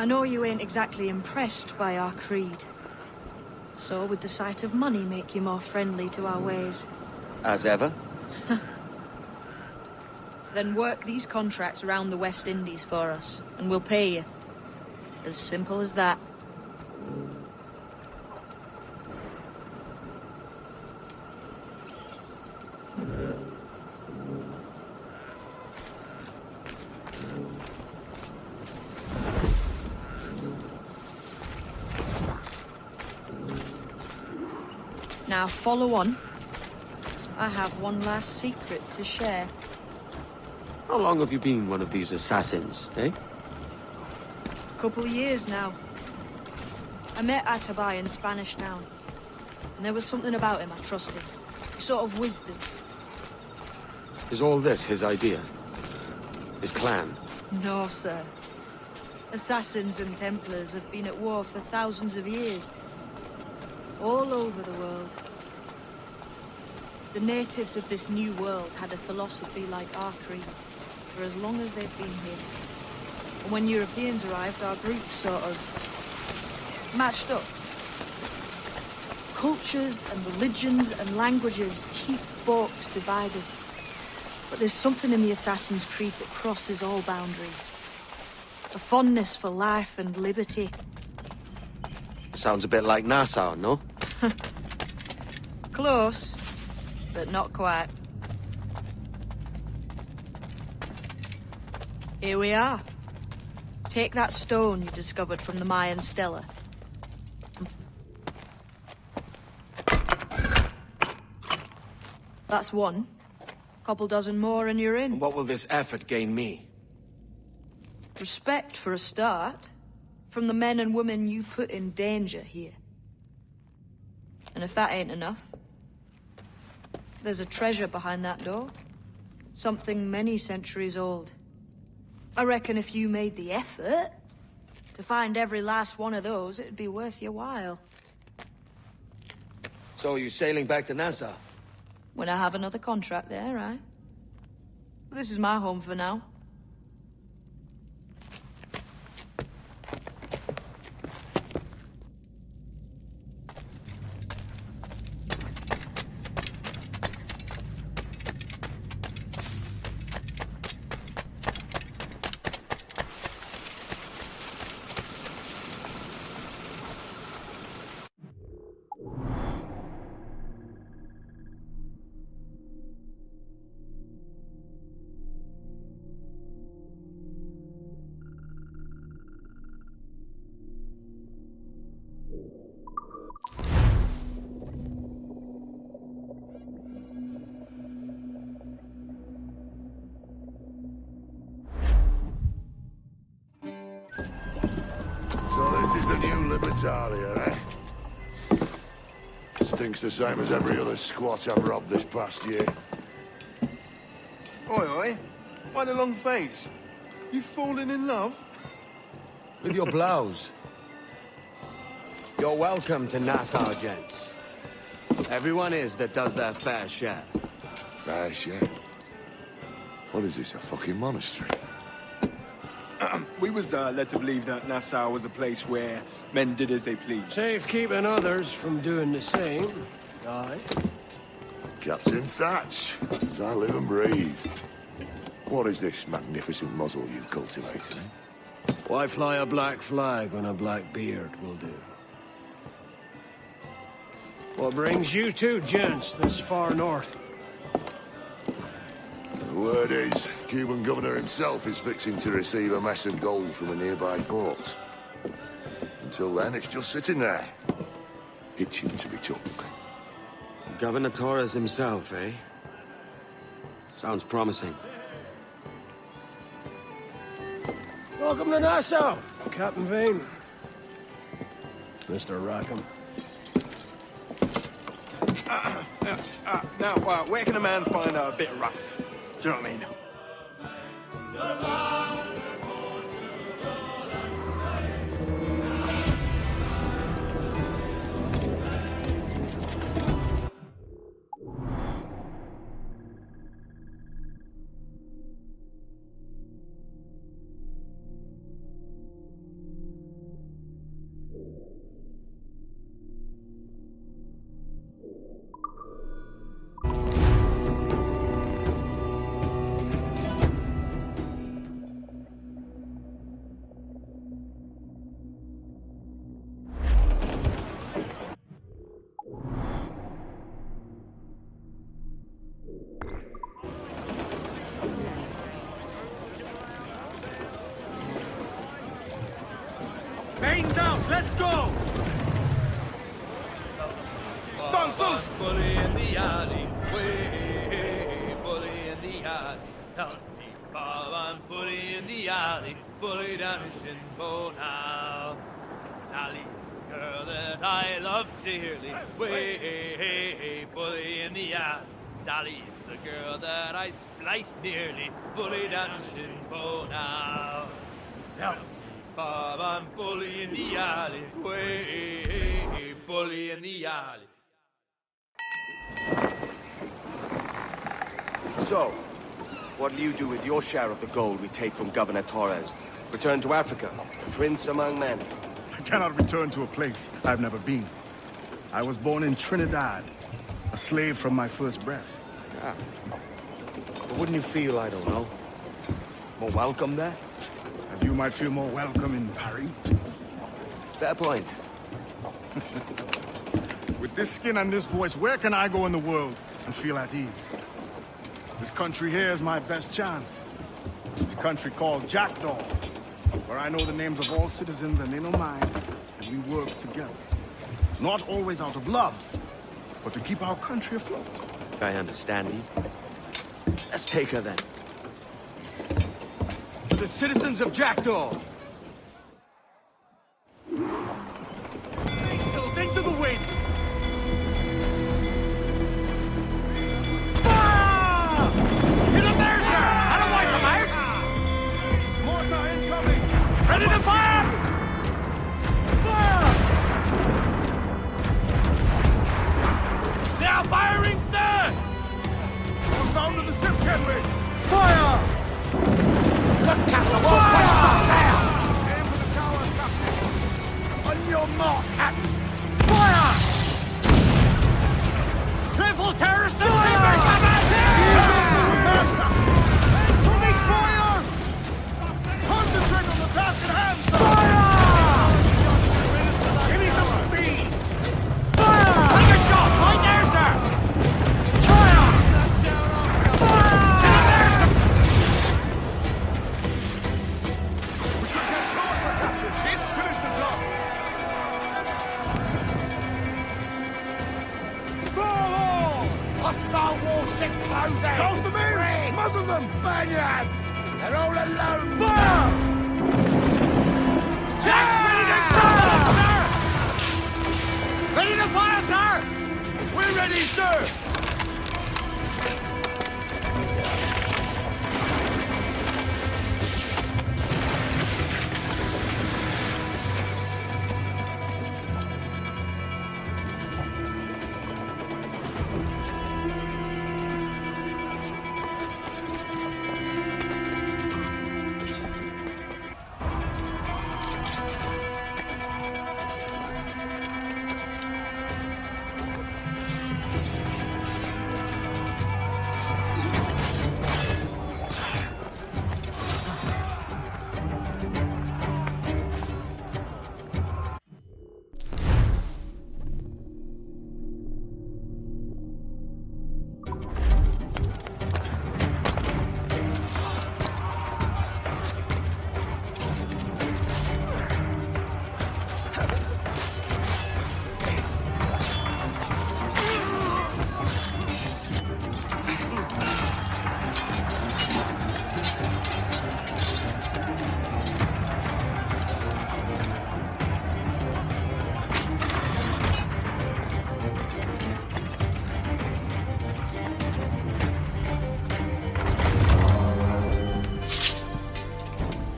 I know you ain't exactly impressed by our creed. So would the sight of money make you more friendly to our ways? As ever? Then work these contracts around the West Indies for us, and we'll pay you. As simple as that. Now follow on. I have one last secret to share. How long have you been one of these assassins, eh? Couple of years now. I met Atabay in Spanish Town, and there was something about him I trusted. Sort of wisdom. Is all this his idea? His clan? No, sir. Assassins and Templars have been at war for thousands of years. All over the world. The natives of this new world had a philosophy like our creed, for as long as they've been here. And when Europeans arrived, our group sort of matched up. Cultures and religions and languages keep folks divided. But there's something in the Assassin's Creed that crosses all boundaries. A fondness for life and liberty. Sounds a bit like Nassau, no? Close, but not quite. Here we are. Take that stone you discovered from the Mayan Stela. That's one. Couple dozen more and you're in. And what will this effort gain me? Respect for a start. From the men and women you put in danger here. And if that ain't enough, there's a treasure behind that door. Something many centuries old. I reckon if you made the effort to find every last one of those, it'd be worth your while. So you sailing back to Nassau? When I have another contract there, right? This is my home for now. This is the new Libertalia, eh? Stinks the same as every other squat I've robbed this past year. Oi, oi. Why the long face? You fallen in love? With your blouse. You're welcome to Nassau, gents. Everyone is that does their fair share. Fair share. What is this, a fucking monastery? We was led to believe that Nassau was a place where men did as they pleased. Safe keeping others from doing the same. Aye. Captain Thatch, as I live and breathe. What is this magnificent muzzle you cultivating? Why fly a black flag when a black beard will do? What brings you two gents this far north? The word is, Cuban governor himself is fixing to receive a mess of gold from a nearby fort. Until then, it's just sitting there, itching to be took. Governor Torres himself, eh? Sounds promising. Welcome to Nassau, Captain Vane. Mr. Rackham. Now, where can a man find a bit of rough? Do you know what I mean? Bane's out, let's go! Sponsors! Bully in the alley, way, bully in the alley. Tell me, Bob, I'm bully in the alley, bully down in Shinbo now. Sally is the girl that I love dearly, way, bully in the alley. Sally is the girl that I spliced nearly, bully down in Shinbo now. Tell me, Bob, I'm bully in the alley, way, bully in the alley. So, what'll you do with your share of the gold we take from Governor Torres? Return to Africa, prince among men. I cannot return to a place I've never been. I was born in Trinidad, a slave from my first breath. Ah. But wouldn't you feel, I don't know, more welcome there? As you might feel more welcome in Paris. Fair point. With this skin and this voice, where can I go in the world and feel at ease? This country here is my best chance. It's a country called Jackdaw, where I know the names of all citizens and they know mine, and we work together. Not always out of love, but to keep our country afloat. I understand you. Let's take her then. The citizens of Jackdaw! Sails into the wind! Hit him there, sir! I don't wipe him out! Mortar incoming! Ready to fire! Fire! Now firing, sir! Goes down to the ship, can we? Fire! Look, Captain! Fire! Aim for the tower, Captain! On your mark, Captain! Fire! Careful, terrorists! Fire! Incoming fire! Concentrate on the task at hand, sir! Fire! Give me some speed! Fire! Take a shot! Right there, sir! Fire! Fire! Yes, finish the job! Bravo! Hostile warship closing! Close the main! Muzzle them, Spaniards! They're all alone! Fire! Jack's ready to fire, sir! Ready to fire, sir! We're ready, sir!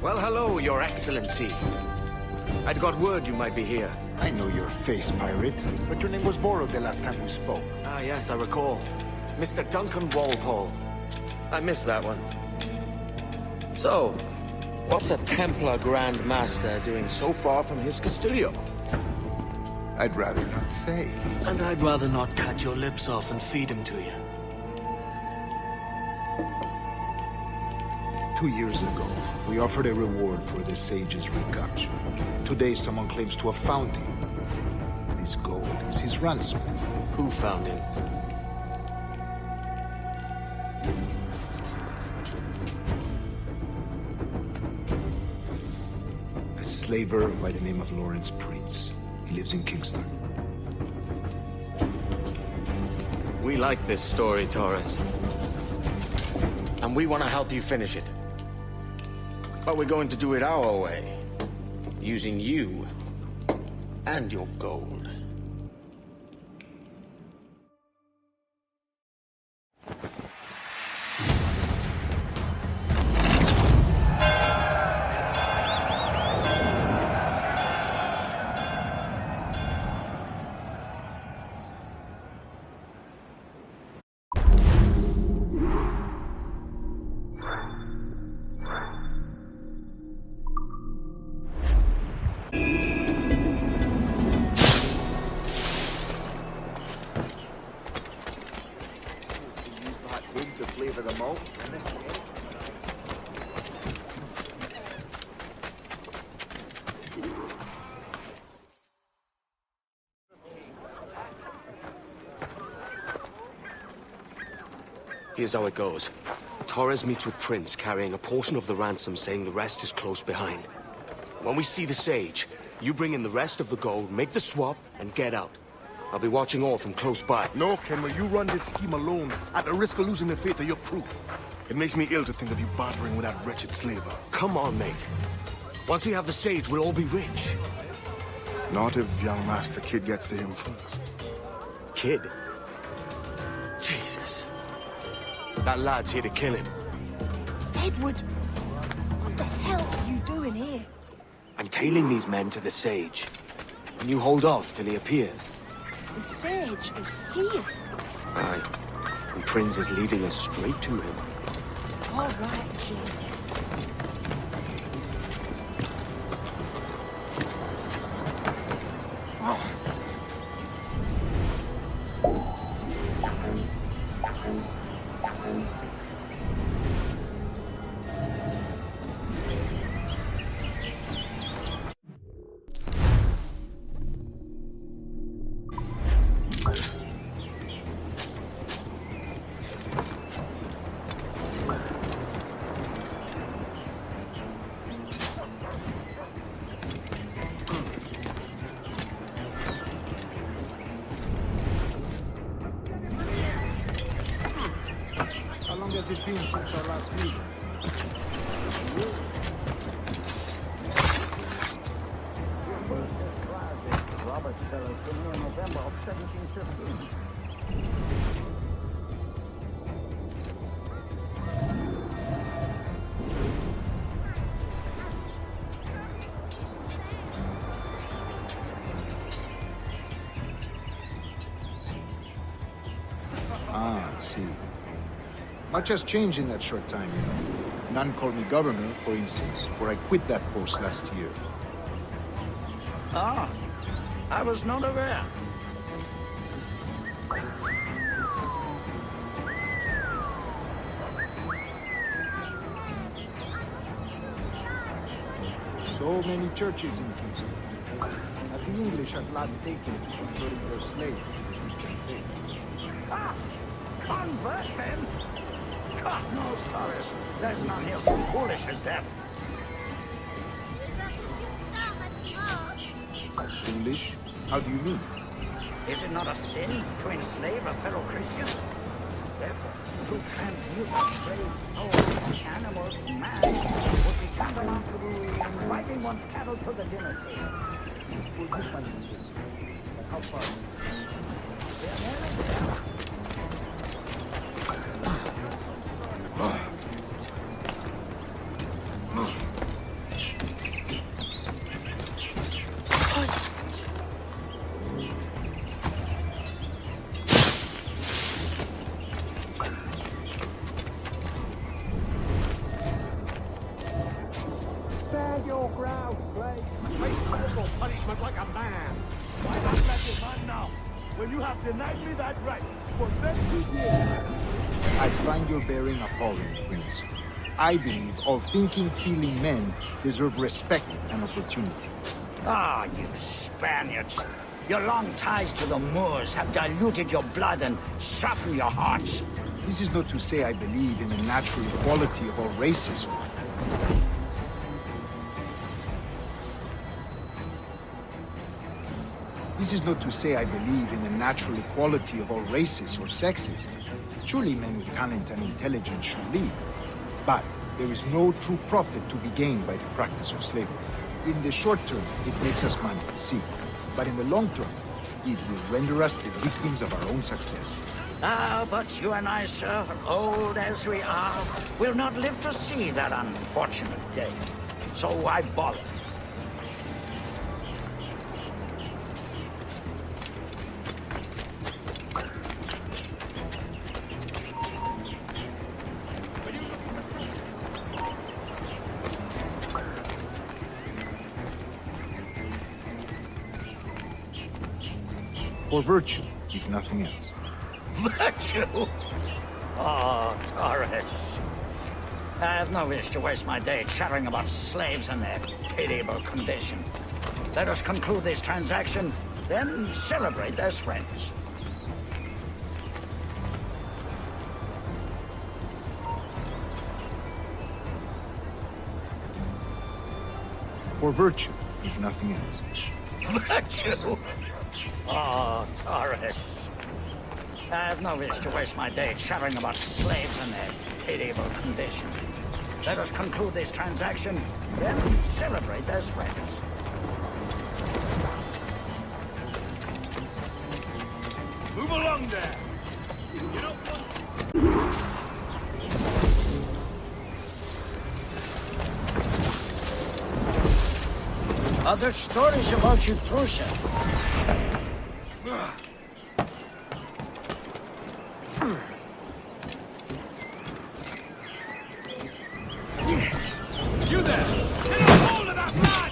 Well, hello, Your Excellency. I'd got word you might be here. I know your face, pirate, but your name was borrowed the last time we spoke. Ah, yes, I recall. Mr. Duncan Walpole. I missed that one. So, what's a Templar Grand Master doing so far from his Castillo? I'd rather not say. And I'd rather not cut your lips off and feed him to you. 2 years ago, we offered a reward for the sage's recapture. Today, someone claims to have found him. This gold is his ransom. Who found him? A slaver by the name of Lawrence Prince. He lives in Kingston. We like this story, Torres. And we want to help you finish it. But we're going to do it our way. Using you and your gold. To flavor the malt. Here's how it goes. Torres meets with Prince, carrying a portion of the ransom, saying the rest is close behind. When we see the Sage, you bring in the rest of the gold, make the swap, and get out. I'll be watching all from close by. No, Kenway, you run this scheme alone, at the risk of losing the faith of your crew. It makes me ill to think of you bartering with that wretched slaver. Come on, mate. Once we have the Sage, we'll all be rich. Not if young Master Kid gets to him first. Kid? Jesus. That lad's here to kill him. Edward! What the hell are you doing here? I'm tailing these men to the Sage. And you hold off till he appears. The Sage is here. Aye. And Prince is leading us straight to him. All right, Jesus. How long has it been since our last meeting? Robert Fellows in November of 1715. Ah, I see. Much has changed in that short time, you know. None called me governor, for instance, for I quit that post last year. Ah, I was not aware. So many churches in Kingston. Have the English at last taken to converting their slaves to the Christian faith? Ah, convert them? God knows, Torres. There's none here so foolish as that. Foolish? How do you mean? Is it not a sin to enslave a fellow Christian? Therefore, to transmute a slave soul, animals, man, would be tantamount to inviting one's cattle to the dinner table. Will you find this? How far? Stand your ground, Blake. Face corporal punishment like a man. Why not let your man now? When you have denied me that right for 30 years. I find your bearing appalling, Prince. I believe all thinking, feeling men deserve respect and opportunity. Ah, you Spaniards. Your long ties to the Moors have diluted your blood and softened your hearts. This is not to say I believe in the natural equality of all races. This is not to say I believe in the natural equality of all races or sexes. Surely men with talent and intelligence should lead. But there is no true profit to be gained by the practice of slavery. In the short term, it makes us money, see. But in the long term, it will render us the victims of our own success. Ah, but you and I, sir, old as we are, will not live to see that unfortunate day. So I bother. For virtue, if nothing else. Virtue? Oh, Torres. I have no wish to waste my day chattering about slaves and their pitiable condition. Let us conclude this transaction, then celebrate as friends. For virtue, if nothing else. Virtue? Oh, Torres. I have no wish to waste my day chattering about slaves and their pitiable condition. Let us conclude this transaction, then celebrate as friends. Move along there. You don't want... Other stories about you, Trusa. You there! Get a hold of that man!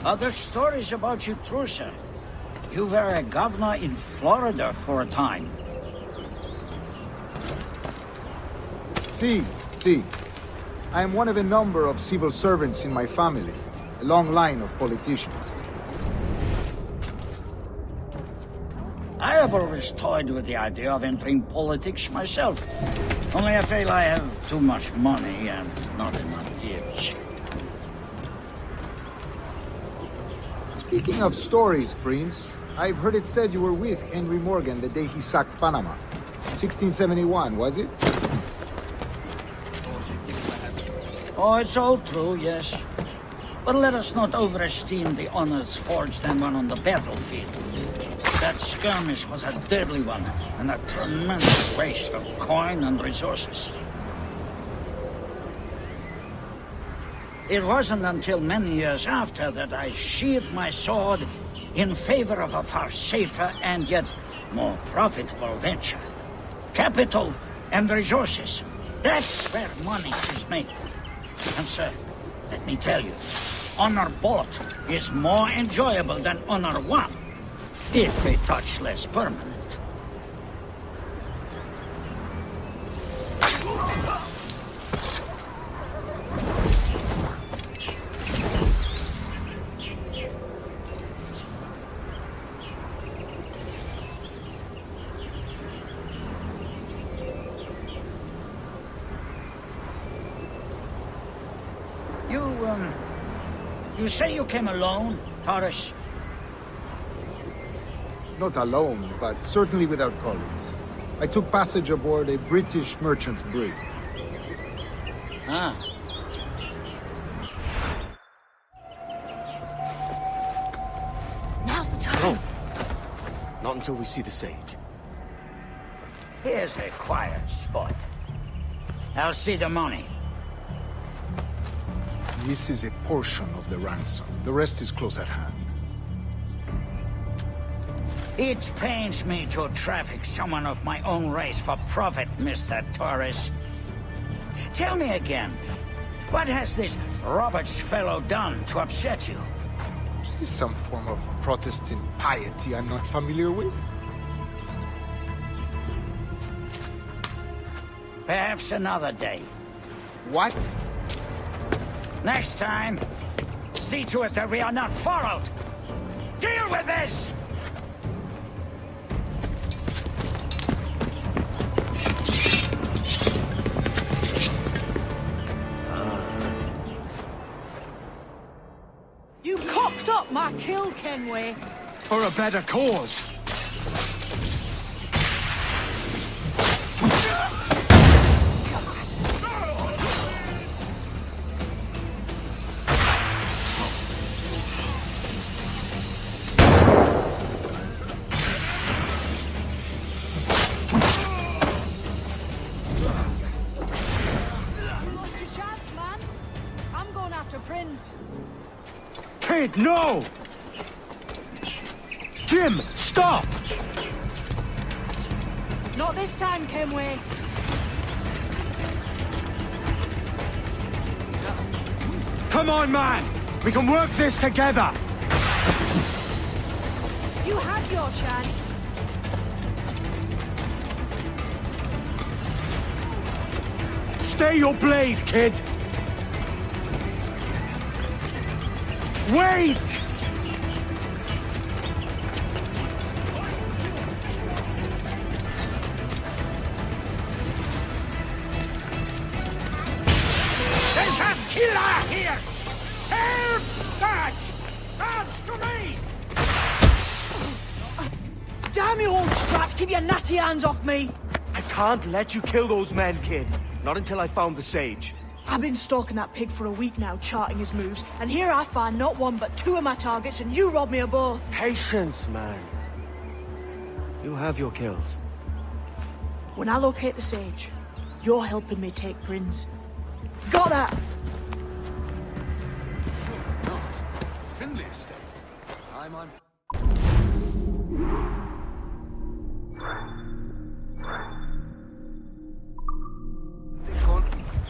Other stories about you, Trusa. You were a governor in Florida for a time. See. I am one of a number of civil servants in my family, a long line of politicians. I have always toyed with the idea of entering politics myself. Only I feel I have too much money and not enough years. Speaking of stories, Prince, I've heard it said you were with Henry Morgan the day he sacked Panama. 1671, was it? Oh, it's all true, yes. But let us not overesteem the honors forged and won on the battlefield. That skirmish was a deadly one, and a tremendous waste of coin and resources. It wasn't until many years after that I sheathed my sword in favor of a far safer and yet more profitable venture. Capital and resources. That's where money is made. And sir, let me tell you, honor bought is more enjoyable than honor won, if a touch less permanent. You say you came alone, Torres? Not alone, but certainly without colleagues. I took passage aboard a British merchant's brig. Ah. Now's the time. Not until we see the sage. Here's a quiet spot. I'll see the money. This is a portion of the ransom. The rest is close at hand. It pains me to traffic someone of my own race for profit, Mr. Torres. Tell me again, what has this Roberts fellow done to upset you? Is this some form of Protestant piety I'm not familiar with? Perhaps another day. What? Next time, see to it that we are not followed. Deal with this! Kenway. For a better cause. Kid, no! Jim, stop! Not this time, Kenway. Come on, man! We can work this together! You had your chance. Stay your blade, kid! Wait! There's a killer here! Help! Dodge! Dodge to me! Damn you, old sprat! Keep your natty hands off me! I can't let you kill those men, kid. Not until I found the sage. I've been stalking that pig for a week now, charting his moves, and here I find not one but two of my targets, and you rob me of both. Patience, man. You'll have your kills. When I locate the sage, you're helping me take Prince. Got that? Finley estate. I'm on...